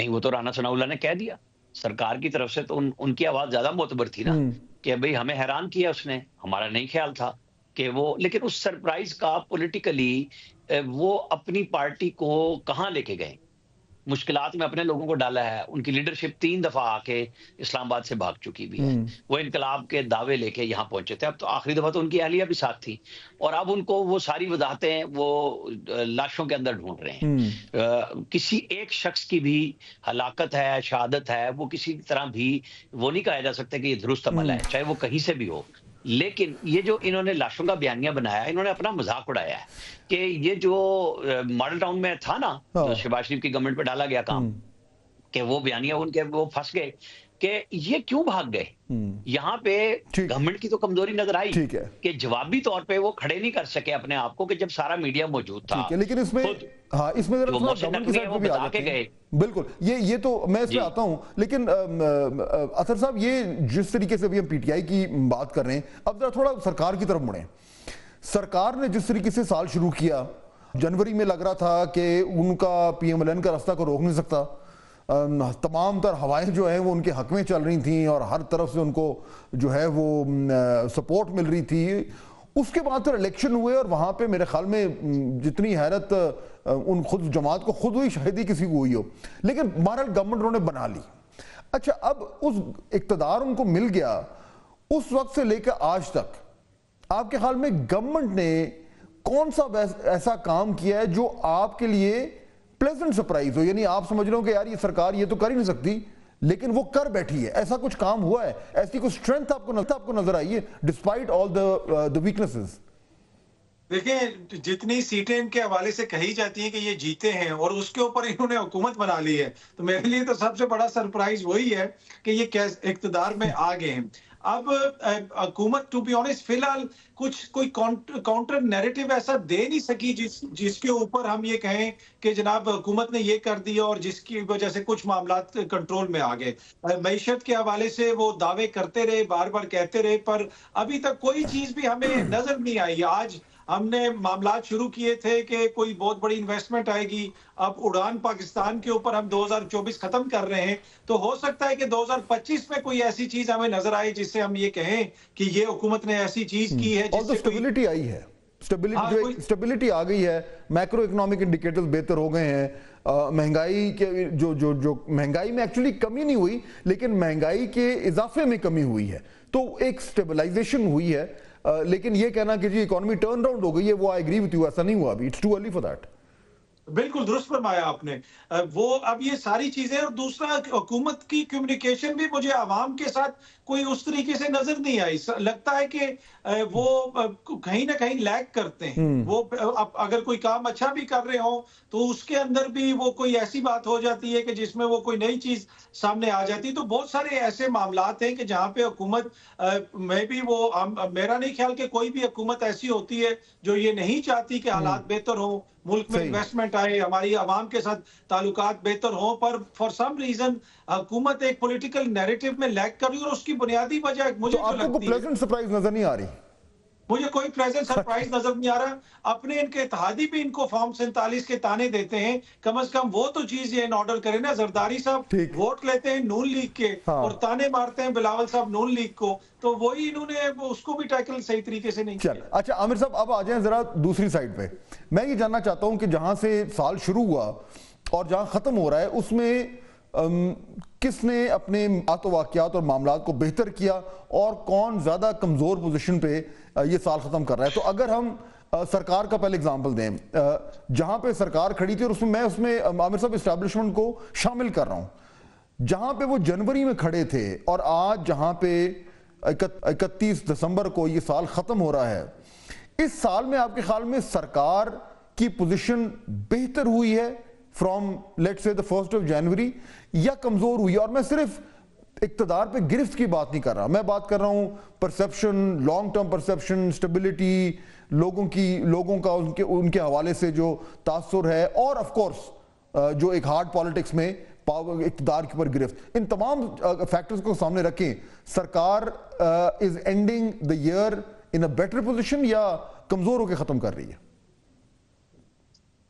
نہیں وہ تو رانا ثناء اللہ نے کہہ دیا سرکار کی طرف سے، تو ان کی آواز زیادہ معتبر تھی نا کہ بھئی ہمیں حیران کیا اس نے، ہمارا نہیں خیال تھا کہ وہ، لیکن اس سرپرائز کا پولیٹیکلی وہ اپنی پارٹی کو کہاں لے کے گئے، مشکلات میں اپنے لوگوں کو ڈالا ہے. ان کی لیڈرشپ 3 دفعہ آ کے اسلام آباد سے بھاگ چکی بھی ہے، وہ انقلاب کے دعوے لے کے یہاں پہنچے تھے. اب تو آخری دفعہ تو ان کی اہلیہ بھی ساتھ تھی، اور اب ان کو وہ ساری وضاحتیں وہ لاشوں کے اندر ڈھونڈ رہے ہیں. کسی ایک شخص کی بھی ہلاکت ہے، شہادت ہے، وہ کسی طرح بھی وہ نہیں کہا جا سکتا کہ یہ درست عمل ہے، چاہے وہ کہیں سے بھی ہو. لیکن یہ جو انہوں نے لاشوں کا بیانیہ بنایا، انہوں نے اپنا مذاق اڑایا ہے کہ یہ جو ماڈل ٹاؤن میں تھا نا، جو شہباز شریف کی گورنمنٹ پہ ڈالا گیا کام، کہ وہ بیانیہ ان کے وہ پھنس گئے کہ یہ کیوں بھاگ گئے. یہاں پہ گورنمنٹ کی تو کمزوری نظر آئی کہ جوابی طور پہ وہ کھڑے نہیں کر سکے اپنے آپ کو، کہ جب سارا میڈیا موجود تھا. لیکن اس میں ذرا گورنمنٹ کی سائڈ پہ بھی آ جاتے ہیں. بالکل، یہ تو میں اس میں آتا ہوں. لیکن اطہر صاحب، یہ جس طریقے سے ابھی ہم پی ٹی آئی کی بات کر رہے ہیں، اب ذرا تھوڑا سرکار کی طرف مڑیں. سرکار نے جس طریقے سے سال شروع کیا، جنوری میں لگ رہا تھا کہ ان کا پی ایم ایل این کا راستہ کو روک نہیں سکتا، تمام تر ہوائیں جو ہیں وہ ان کے حق میں چل رہی تھیں اور ہر طرف سے ان کو جو ہے وہ سپورٹ مل رہی تھی. اس کے بعد پھر الیکشن ہوئے اور وہاں پہ میرے خیال میں جتنی حیرت ان خود جماعت کو خود ہوئی، شاید ہی کسی کو ہوئی ہو، لیکن بہرحال گورنمنٹ انہوں نے بنا لی. اچھا، اب اس اقتدار ان کو مل گیا، اس وقت سے لے کے آج تک آپ کے خیال میں گورنمنٹ نے کون سا ایسا کام کیا ہے جو آپ کے لیے پلیزنٹ سرپرائز ہو؟ یعنی آپ سمجھ رہے ہو کہ یار یہ سرکار یہ تو کر ہی نہیں سکتی لیکن وہ کر بیٹھی ہے، ایسا کچھ کام ہوا ہے، ایسی کوئی اسٹرینتھ آپ کو نظر آئی ہے ڈسپائٹ آل the weaknesses؟ دیکھیں، جتنی سیٹیں ان کے حوالے سے کہی جاتی ہیں کہ یہ جیتے ہیں اور اس کے اوپر انہوں نے حکومت بنا لی ہے، تو میرے لیے تو سب سے بڑا سرپرائز وہی ہے کہ یہ اقتدار میں آ گئے ہیں. اب حکومت ٹو بی آنیسٹ فی الحال کوئی کاؤنٹر نیریٹو ایسا دے نہیں سکی جس کے اوپر ہم یہ کہیں کہ جناب حکومت نے یہ کر دیا اور جس کی وجہ سے کچھ معاملات کنٹرول میں آ گئے. معیشت کے حوالے سے وہ دعوے کرتے رہے، بار بار کہتے رہے، پر ابھی تک کوئی چیز بھی ہمیں نظر نہیں آئی. آج ہم نے معاملات شروع کیے تھے کہ کوئی بہت بڑی انویسٹمنٹ آئے گی، اب اڑان پاکستان کے اوپر ہم 2024 ختم کر رہے ہیں، تو ہو سکتا ہے کہ 2025 میں کوئی ایسی چیز ہمیں نظر آئے جس سے ہم یہ کہیں کہ یہ حکومت نے ایسی چیز کی ہے جس سے سٹیبلٹی آئی ہے، سٹیبلٹی آ گئی ہے، میکرو اکنامک انڈیکیٹرز بہتر ہو گئے ہیں. مہنگائی کے جو مہنگائی میں ایکچولی کمی نہیں ہوئی لیکن مہنگائی کے اضافے میں کمی ہوئی ہے، تو ایک سٹیبلائزیشن ہوئی ہے. لیکن یہ کہنا کہ جی اکانومی ٹرن راؤنڈ ہو گئی ہے، وہ آئی ایگری وتھ یو، ایسا نہیں ہوا ابھی، it's too early for that. بالکل درست فرمایا آپ نے. وہ اب یہ ساری چیزیں، اور دوسرا حکومت کی کمیونیکیشن بھی مجھے عوام کے ساتھ کوئی اس طریقے سے نظر نہیں آئی. لگتا ہے کہ وہ کہیں نہ کہیں لیگ کرتے ہیں. وہ اگر کوئی کام اچھا بھی کر رہے ہوں تو اس کے اندر بھی وہ کوئی ایسی بات ہو جاتی ہے کہ جس میں وہ کوئی نئی چیز سامنے آ جاتی ہے. تو بہت سارے ایسے معاملات ہیں کہ جہاں پہ حکومت میں بھی میرا نہیں خیال کہ کوئی بھی حکومت ایسی ہوتی ہے جو یہ نہیں چاہتی کہ حالات بہتر ہوں، ملک میں انویسٹمنٹ آئے، ہماری عوام کے ساتھ تعلقات بہتر ہوں، پر فار سم ریزن حکومت ایک پولیٹیکل نیریٹو میں لیگ کر رہی ہے. اور اس کی بنیادی وجہ مجھے جو لگتی ہے، آپ کو پلیزنٹ سرپرائز نظر نہیں آ رہی؟ مجھے کوئی پریزنٹ سرپرائز نظر نہیں آ رہا. اپنے ان کے اتحادی بھی ان کو فارم 47 کے تانے دیتے ہیں، کم از کم وہ تو چیز یہ ان آرڈر کرے نا. زرداری صاحب ووٹ لیتے ہیں نون لیگ کے اور تانے مارتے ہیں بلاول صاحب نون لیگ کو، تو وہی انہوں نے اس کو بھی ٹیکل صحیح طریقے سے نہیں کیا. اچھا عامر صاحب، اب آ جائیں ذرا دوسری سائڈ پہ. میں یہ جاننا چاہتا ہوں کہ جہاں سے سال شروع ہوا اور جہاں ختم ہو رہا ہے، اس میں کس نے اپنے واقعات اور معاملات کو بہتر کیا اور کون زیادہ کمزور پوزیشن پہ یہ سال ختم کر رہا ہے؟ تو اگر ہم سرکار کا پہلے اگزامپل دیں، جہاں پہ سرکار کھڑی تھی، اور میں اس میں عامر صاحب اسٹیبلشمنٹ کو شامل کر رہا ہوں، جہاں پہ وہ جنوری میں کھڑے تھے اور آج جہاں پہ 31 دسمبر کو یہ سال ختم ہو رہا ہے، اس سال میں آپ کے خیال میں سرکار کی پوزیشن بہتر ہوئی ہے from let's say the 1st of January یا کمزور ہوئی ہے؟ اور میں صرف اقتدار پہ گرفت کی بات نہیں کر رہا، میں بات کر رہا ہوں perception, long term perception, stability, لوگوں کا ان کے حوالے سے جو تاثر ہے، اور آف کورس جو ایک ہارڈ پالیٹکس میں اقتدار کے اوپر گرفت. ان تمام فیکٹرز کو سامنے رکھیں، سرکار از ending the year in a better position یا کمزور ہو کے ختم کر رہی ہے؟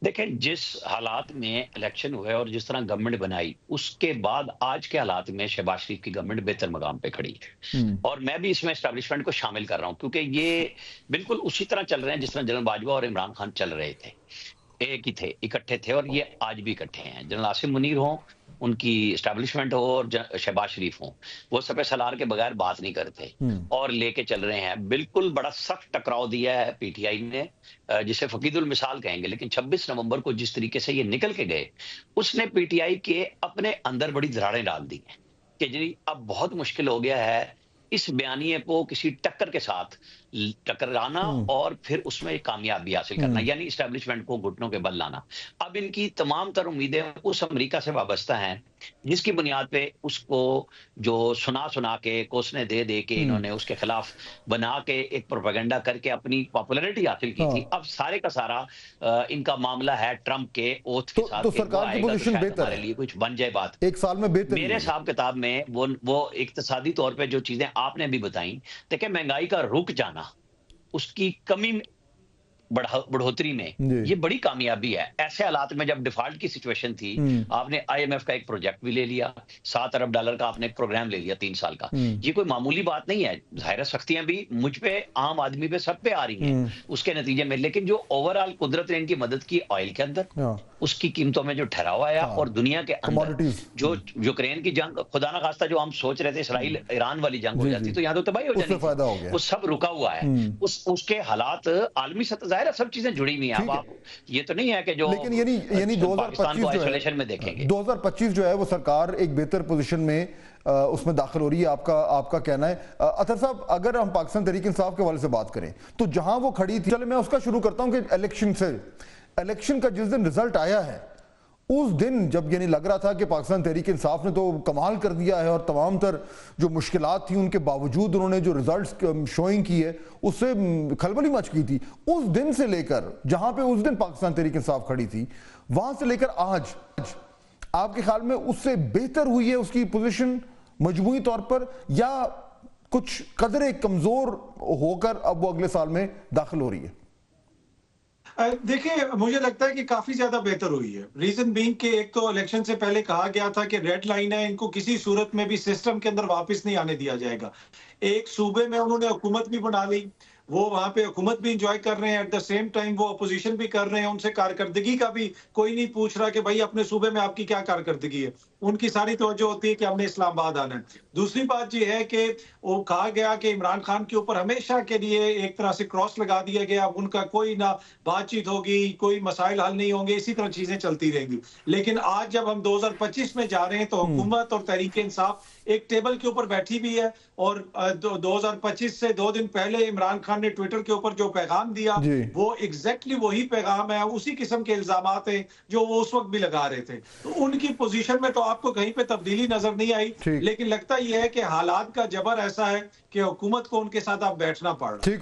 دیکھیں جس حالات میں الیکشن ہوئے اور جس طرح گورنمنٹ بنائی، اس کے بعد آج کے حالات میں شہباز شریف کی گورنمنٹ بہتر مقام پہ کھڑی ہے، اور میں بھی اس میں اسٹیبلشمنٹ کو شامل کر رہا ہوں، کیونکہ یہ بالکل اسی طرح چل رہے ہیں جس طرح جنرل باجوہ اور عمران خان چل رہے تھے، ایک ہی تھے، اکٹھے تھے، اور یہ آج بھی اکٹھے ہیں۔ جنرل عاصم منیر ہوں، ان کی اسٹیبلشمنٹ ہو، اور شہباز شریف ہوں، وہ سپہ سالار کے بغیر بات نہیں کرتے اور لے کے چل رہے ہیں۔ بالکل بڑا سخت ٹکراؤ دیا ہے پی ٹی آئی نے، جسے فقید المثال کہیں گے، لیکن 26 نومبر کو جس طریقے سے یہ نکل کے گئے، اس نے پی ٹی آئی کے اپنے اندر بڑی دراڑیں ڈال دی ہیں کہ جی اب بہت مشکل ہو گیا ہے اس بیانیے کو کسی ٹکر کے ساتھ ٹکرانا اور پھر اس میں کامیابی حاصل کرنا، یعنی اسٹیبلشمنٹ کو گھٹنوں کے بل لانا۔ اب ان کی تمام تر امیدیں اس امریکہ سے وابستہ ہیں جس کی بنیاد پہ اس کو جو سنا کے کوسنے دے کے انہوں نے اس کے خلاف بنا کے ایک پروپیگنڈا کر کے اپنی پاپولرٹی حاصل کی تھی۔ اب سارے کا سارا ان کا معاملہ ہے ٹرمپ کے اوتھ کے ساتھ، تو سرکار کی پوزیشن بہتر ہے، ہمارے لیے کچھ بن جائے بات۔ ایک سال میں بہتر میرے حساب کتاب میں وہ اقتصادی طور پہ جو چیزیں آپ نے بھی بتائیں، دیکھیں مہنگائی کا رک جانا، اس کی کمی بڑھوتری میں یہ بڑی کامیابی ہے۔ ایسے حالات میں جب ڈیفالٹ کی سچویشن تھی، آپ نے آئی ایم ایف کا ایک پروجیکٹ بھی لے لیا، $7 ارب کا آپ نے ایک پروگرام لے لیا 3 سال کا، یہ کوئی معمولی بات نہیں ہے۔ ظاہر سختیاں بھی مجھ پہ، عام آدمی پہ، سب پہ آ رہی ہیں اس کے نتیجے میں، لیکن جو اوورآل قدرت نے ان کی مدد کی آئل کے اندر، اس کی قیمتوں میں جو ٹھہراؤ آیا، اور دنیا کے اندر جو یوکرین کی جنگ، خدا نہ خواستہ جو ہم سوچ رہے تھے اسرائیل ایران والی جنگ ہو جاتی تو یہاں تو تباہی ہو جانی تھی، وہ سب رکا ہوا ہے۔ اس کے حالات عالمی سطح، ظاہر سب چیزیں جڑی ہوئی ہیں۔ اب آپ یہ تو نہیں ہے کہ جو لیکن یعنی پاکستان کو آئسولیشن میں دیکھیں گے۔ 2025 جو ہے وہ سرکار ایک بہتر پوزیشن میں اس میں داخل ہو رہی ہے، آپ کا کہنا ہے۔ اطہر صاحب، اگر ہم پاکستان تحریک انصاف کے حوالے سے بات کریں تو جہاں وہ کھڑی تھی، چلے میں اس کا شروع کرتا ہوں کہ الیکشن کا جس دن رزلٹ آیا ہے، اس دن جب یعنی لگ رہا تھا کہ پاکستان تحریک انصاف نے تو کمال کر دیا ہے اور تمام تر جو مشکلات تھیں ان کے باوجود انہوں نے جو ریزلٹس شوئنگ کی ہے اس سے کھلبلی مچ گئی تھی، اس دن سے لے کر جہاں پہ اس دن پاکستان تحریک انصاف کھڑی تھی، وہاں سے لے کر آج آپ کے خیال میں اس سے بہتر ہوئی ہے اس کی پوزیشن مجموعی طور پر، یا کچھ قدرے کمزور ہو کر اب وہ اگلے سال میں داخل ہو رہی ہے؟ دیکھیں مجھے لگتا ہے کہ کافی زیادہ بہتر ہوئی ہے۔ ریزن بینگ کہ ایک تو الیکشن سے پہلے کہا گیا تھا کہ ریڈ لائن ہے، ان کو کسی صورت میں بھی سسٹم کے اندر واپس نہیں آنے دیا جائے گا۔ ایک صوبے میں انہوں نے حکومت بھی بنا لی، وہ وہاں پہ حکومت بھی انجوائے کر رہے ہیں، ایٹ دا سیم ٹائم وہ اپوزیشن بھی کر رہے ہیں، ان سے کارکردگی کا بھی کوئی نہیں پوچھ رہا کہ بھائی اپنے صوبے میں آپ کی کیا کارکردگی ہے، ان کی ساری توجہ ہوتی ہے کہ ہم نے اسلام آباد آنا ہے۔ دوسری بات یہ ہے کہ وہ کہا گیا کہ عمران خان کے اوپر ہمیشہ کے لیے ایک طرح سے کراس لگا دیا گیا، اب ان کا کوئی نہ بات چیت ہوگی، کوئی مسائل حل نہیں ہوں گے، اسی طرح چیزیں چلتی رہیں گی۔ لیکن آج جب ہم 2025 میں جا رہے ہیں تو حکومت اور تحریک انصاف ایک ٹیبل کے اوپر بیٹھی بھی ہے، اور 2025 سے 2 دن پہلے عمران خان نے ٹویٹر کے اوپر جو پیغام دیا وہ ایگزیکٹلی وہی پیغام ہے، اسی قسم کے الزامات ہیں جو وہ اس وقت بھی لگا رہے تھے۔ تو ان کی پوزیشن میں تو آپ کو کہیں پہ تبدیلی نظر نہیں آئی، لیکن لگتا یہ ہے کہ حالات کا جبر ایسا ہے کہ حکومت کو ان کے ساتھ اب بیٹھنا پڑ رہا ہے۔